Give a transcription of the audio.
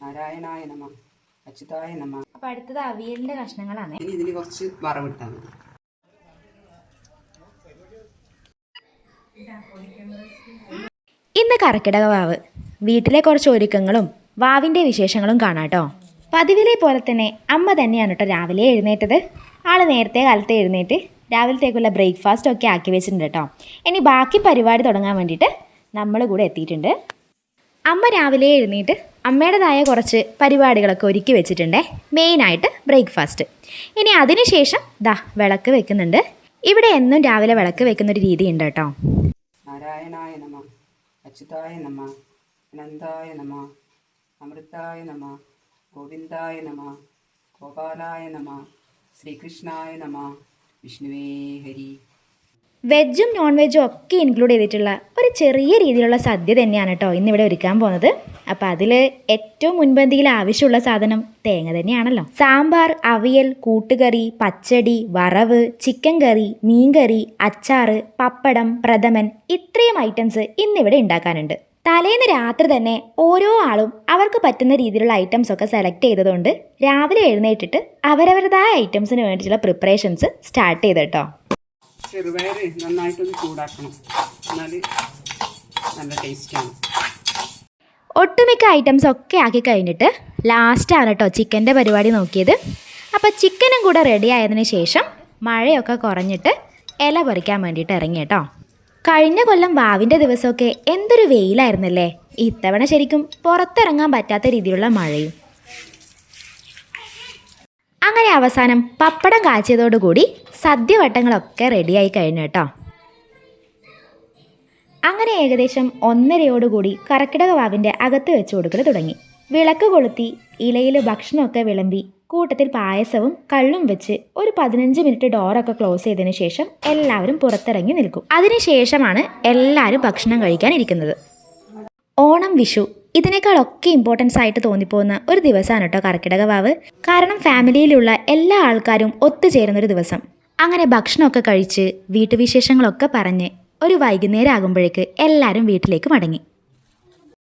നാരായണായ നമ, അച്യുതായ നമ. അപ്പൊ അടുത്തത് അവിയലിന്റെ കഷ്ണങ്ങളാണ്. ഇനി ഇതിന് കുറച്ച് വറവിട്ടാൽ മതി. ഇന്ന് കർക്കിടക വാവ്. വീട്ടിലെ കുറച്ച് ഒരുക്കങ്ങളും വാവിൻ്റെ വിശേഷങ്ങളും കാണാട്ടോ. പതിവിലെ പോലെ തന്നെ അമ്മ തന്നെയാണ് കേട്ടോ രാവിലെ എഴുന്നേറ്റത്. ആൾ നേരത്തെ കാലത്ത് എഴുന്നേറ്റ് രാവിലത്തേക്കുള്ള ബ്രേക്ക്ഫാസ്റ്റ് ഒക്കെ ആക്കി വെച്ചിട്ടുണ്ട് കേട്ടോ. ഇനി ബാക്കി പരിപാടി തുടങ്ങാൻ വേണ്ടിയിട്ട് നമ്മൾ കൂടെ എത്തിയിട്ടുണ്ട്. അമ്മ രാവിലെ എഴുന്നേറ്റ് അമ്മയുടേതായ കുറച്ച് പരിപാടികളൊക്കെ ഒരുക്കി വെച്ചിട്ടുണ്ട്. മെയിനായിട്ട് ബ്രേക്ക്ഫാസ്റ്റ്. ഇനി അതിന് ശേഷം വിളക്ക് വെക്കുന്നുണ്ട്. ഇവിടെ എന്നും രാവിലെ വിളക്ക് വെക്കുന്നൊരു രീതി ഉണ്ട് കേട്ടോ. നാരായണായ നമ, അച്യുതായ നമ, അനന്തായ നമ, അമൃതായ നമ, ഗോവിന്ദായ നമ, ഗോപാലായ നമ, ശ്രീകൃഷ്ണായ നമ, വിഷ്ണുവേ ഹരി. വെജും നോൺ വെജും ഒക്കെ ഇൻക്ലൂഡ് ചെയ്തിട്ടുള്ള ഒരു ചെറിയ രീതിയിലുള്ള സദ്യ തന്നെയാണ് കേട്ടോ ഇന്നിവിടെ ഒരുക്കാൻ പോകുന്നത്. അപ്പോൾ അതിൽ ഏറ്റവും മുൻപന്തിയിൽ ആവശ്യമുള്ള സാധനം തേങ്ങ തന്നെയാണല്ലോ. സാമ്പാർ, അവിയൽ, കൂട്ടുകറി, പച്ചടി, വറവ്, ചിക്കൻ കറി, മീൻകറി, അച്ചാറ്, പപ്പടം, പ്രഥമൻ, ഇത്രയും ഐറ്റംസ് ഇന്നിവിടെ ഉണ്ടാക്കാനുണ്ട്. തലേന്ന് രാത്രി തന്നെ ഓരോ ആളും അവർക്ക് പറ്റുന്ന രീതിയിലുള്ള ഐറ്റംസ് ഒക്കെ സെലക്ട് ചെയ്തതുകൊണ്ട് രാവിലെ എഴുന്നേറ്റിട്ട് അവരവരുടേതായ ഐറ്റംസിന് വേണ്ടിയിട്ടുള്ള പ്രിപ്പറേഷൻസ് സ്റ്റാർട്ട് ചെയ്ത് കേട്ടോ. ചെറുപയർ നന്നായിട്ടൊന്ന് ചൂടാക്കണം, എന്നാൽ നല്ല ടേസ്റ്റാണ്. ഒട്ടുമിക്ക ഐറ്റംസ് ഒക്കെ ആക്കി കഴിഞ്ഞിട്ട് ലാസ്റ്റാണ് കേട്ടോ ചിക്കൻ്റെ പരിപാടി നോക്കിയത്. അപ്പോൾ ചിക്കനും കൂടെ റെഡി ആയതിനു ശേഷം മഴയൊക്കെ കുറഞ്ഞിട്ട് ഇല പറിക്കാൻ വേണ്ടിയിട്ട് ഇറങ്ങി കേട്ടോ. കഴിഞ്ഞ കൊല്ലം വാവിൻ്റെ ദിവസമൊക്കെ എന്തൊരു വെയിലായിരുന്നല്ലേ. ഇത്തവണ ശരിക്കും പുറത്തിറങ്ങാൻ പറ്റാത്ത രീതിയിലുള്ള മഴയും. അങ്ങനെ അവസാനം പപ്പടം കാച്ചിയതോടുകൂടി സദ്യവട്ടങ്ങളൊക്കെ റെഡിയായി കഴിഞ്ഞു കേട്ടോ. അങ്ങനെ ഏകദേശം 1:30 കർക്കിടക വാവിൻ്റെ അകത്ത് വെച്ച് കൊടുക്കൽ തുടങ്ങി. വിളക്ക് കൊളുത്തി ഇലയിൽ ഭക്ഷണമൊക്കെ വിളമ്പി കൂട്ടത്തിൽ പായസവും കള്ളും വെച്ച് ഒരു 15 മിനിറ്റ് ഡോറൊക്കെ ക്ലോസ് ചെയ്തതിന് ശേഷം എല്ലാവരും പുറത്തിറങ്ങി നിൽക്കും. അതിനുശേഷമാണ് എല്ലാവരും ഭക്ഷണം കഴിക്കാനിരിക്കുന്നത്. ഓണം, വിഷു ഇതിനേക്കാളൊക്കെ ഇമ്പോർട്ടൻസ് ആയിട്ട് തോന്നിപ്പോകുന്ന ഒരു ദിവസമാണ് കേട്ടോ കർക്കിടക വാവ്. കാരണം ഫാമിലിയിലുള്ള എല്ലാ ആൾക്കാരും ഒത്തുചേരുന്നൊരു ദിവസം. അങ്ങനെ ഭക്ഷണമൊക്കെ കഴിച്ച് വീട്ടുവിശേഷങ്ങളൊക്കെ പറഞ്ഞ് ഒരു വൈകുന്നേരം ആകുമ്പോഴേക്ക് എല്ലാവരും വീട്ടിലേക്ക് മടങ്ങി.